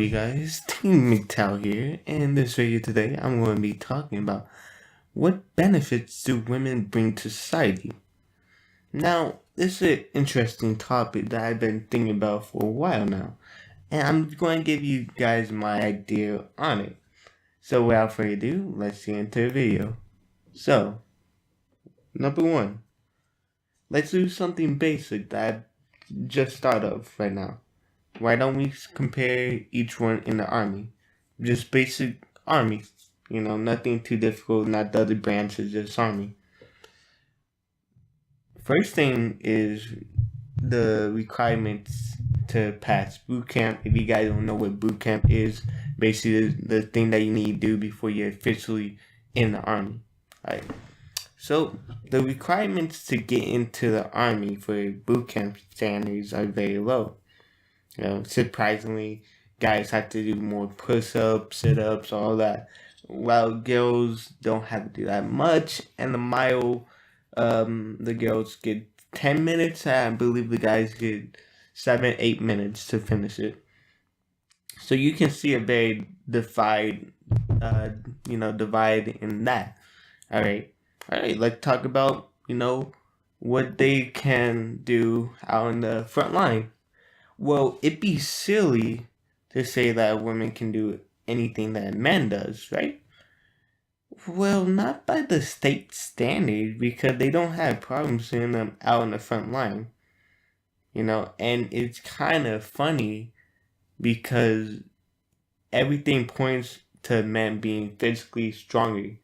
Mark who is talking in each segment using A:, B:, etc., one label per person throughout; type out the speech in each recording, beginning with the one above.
A: you guys, Bring-MGTOW here, and in this video today I'm going to be talking about what benefits do women bring to society. Now, this is an interesting topic that I've been thinking about for a while now, and I'm going to give you guys my idea on it. So without further ado, let's get into the video. So, number one, let's do something basic that I just thought of right now. Why don't we compare each one in the army? Just basic army. Nothing too difficult, not the other branches, just army. First thing is the requirements to pass boot camp. If you guys don't know what boot camp is, basically the thing that you need to do before you're officially in the army. Alright. So the requirements to get into the army for boot camp standards are very low. Surprisingly, guys have to do more push-ups, sit-ups, all that, while girls don't have to do that much. And the mile, the girls get 10 minutes, and I believe the guys get 7-8 minutes to finish it. So you can see a very divide in that. Alright, let's talk about, what they can do out on the front line. Well, it'd be silly to say that a woman can do anything that a man does, right? Well, not by the state standard, because they don't have problems seeing them out on the front line. And it's kind of funny because everything points to men being physically stronger.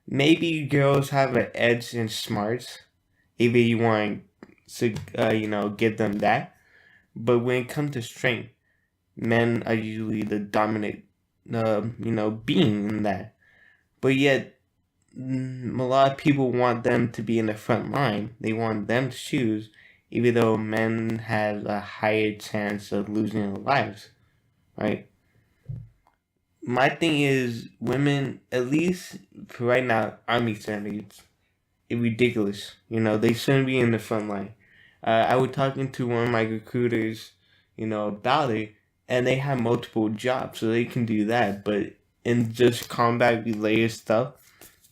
A: Maybe girls have an edge in smarts, if you want to, give them that. But when it comes to strength, men are usually the dominant, being in that. But yet, a lot of people want them to be in the front line. They want them to choose, even though men have a higher chance of losing their lives, right? My thing is, women, at least for right now, army standards, it's ridiculous. They shouldn't be in the front line. I was talking to one of my recruiters, about it, and they have multiple jobs, so they can do that. But in just combat-related stuff,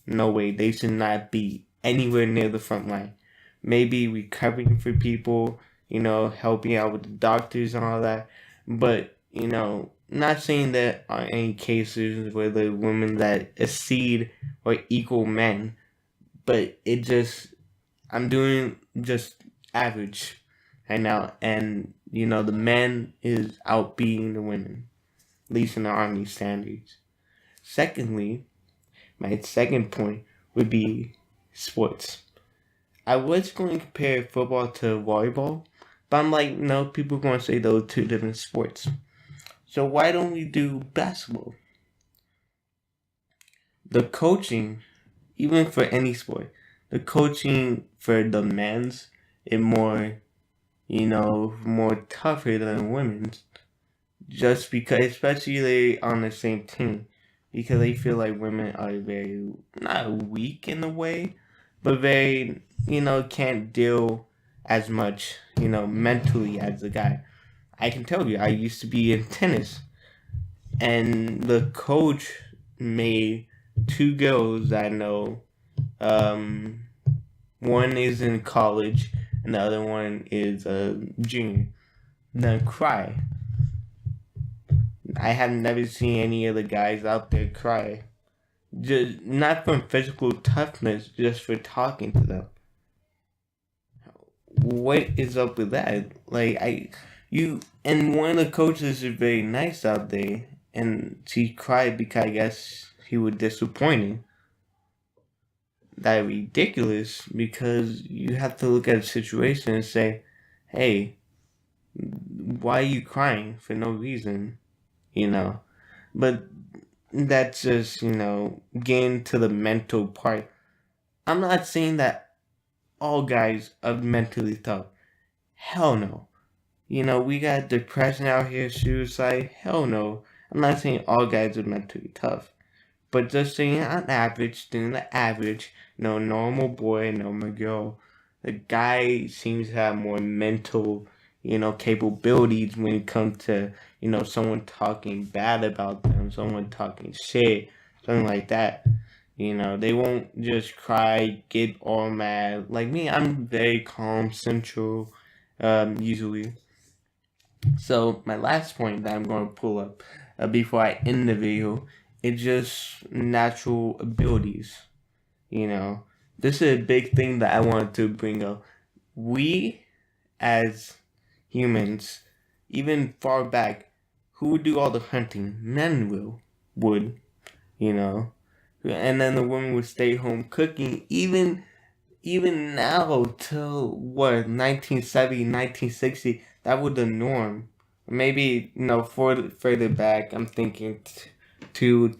A: no way. They should not be anywhere near the front line. Maybe recovering for people, helping out with the doctors and all that. But, not saying that are any cases where the women that exceed or equal men, but I'm doing just average right now, and the men is outbeating the women, at least in the army standards. Secondly, my second point would be sports. I was going to compare football to volleyball, but I'm like, no, people are going to say those are two different sports. So why don't we do basketball? The coaching, even for any sport, the coaching for the men's is more, more tougher than women's. Just because, especially they on the same team, because they feel like women are very, not weak in a way, but very, can't deal as much, mentally as a guy. I can tell you, I used to be in tennis, and the coach made two girls that I know. One is in college, and the other one is a junior. Then cry. I have never seen any of the guys out there cry. Just not from physical toughness, just for talking to them. What is up with that? And one of the coaches is very nice out there, and she cried because I guess he was disappointed. That's ridiculous, because you have to look at the situation and say, hey, why are you crying for no reason? But that's just, getting to the mental part. I'm not saying that all guys are mentally tough. Hell no. We got depression out here, suicide. Hell no. I'm not saying all guys are mentally tough. But just saying on average, doing the average, normal boy, normal girl, the guy seems to have more mental, capabilities when it comes to, someone talking bad about them, someone talking shit, something like that. They won't just cry, get all mad. Like me, I'm very calm, central, usually. So my last point that I'm going to pull up before I end the video is just natural abilities. This is a big thing that I wanted to bring up. We, as humans, even far back, who would do all the hunting? Men would, and then the women would stay home cooking. Even now, till what, 1970, 1960, that was the norm. Maybe further back, I'm thinking too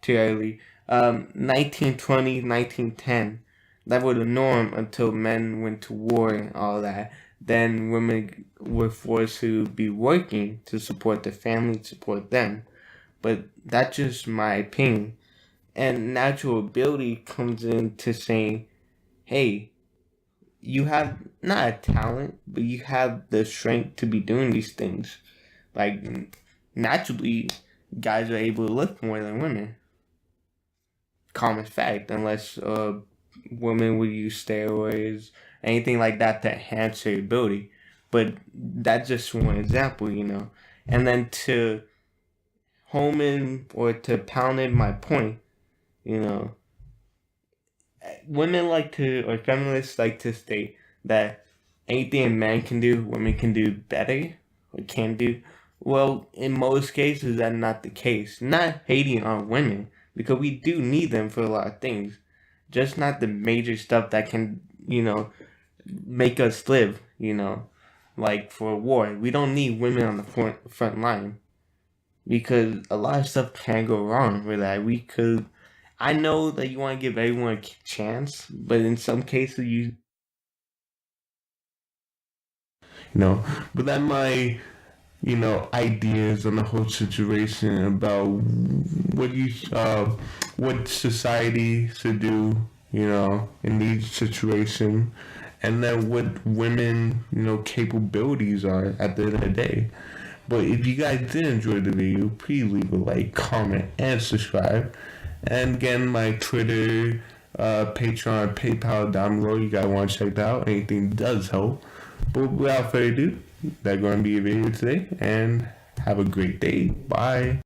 A: early. 1920, 1910, that was the norm until men went to war and all that. Then women were forced to be working to support the family, support them. But that's just my opinion. And natural ability comes into saying, hey, you have not a talent, but you have the strength to be doing these things. Like, naturally, guys are able to lift more than women. Common fact, unless women would use steroids, anything like that to enhance their ability. But that's just one example, And then to home in or to pound in my point, women or feminists like to state that anything a man can do, women can do better or can do. Well, in most cases, that's not the case. Not hating on women, because we do need them for a lot of things. Just not the major stuff that can, make us live, like for war. We don't need women on the front line, because a lot of stuff can go wrong with that. I know that you want to give everyone a chance, but in some cases but that my, ideas on the whole situation about what society should do, in these situations, and then what women, capabilities are at the end of the day. But if you guys did enjoy the video, please leave a like, comment, and subscribe. And again, my Twitter, Patreon, PayPal down below. You guys want to check that out. Anything does help. But without further ado, that's going to be a video today. And have a great day. Bye.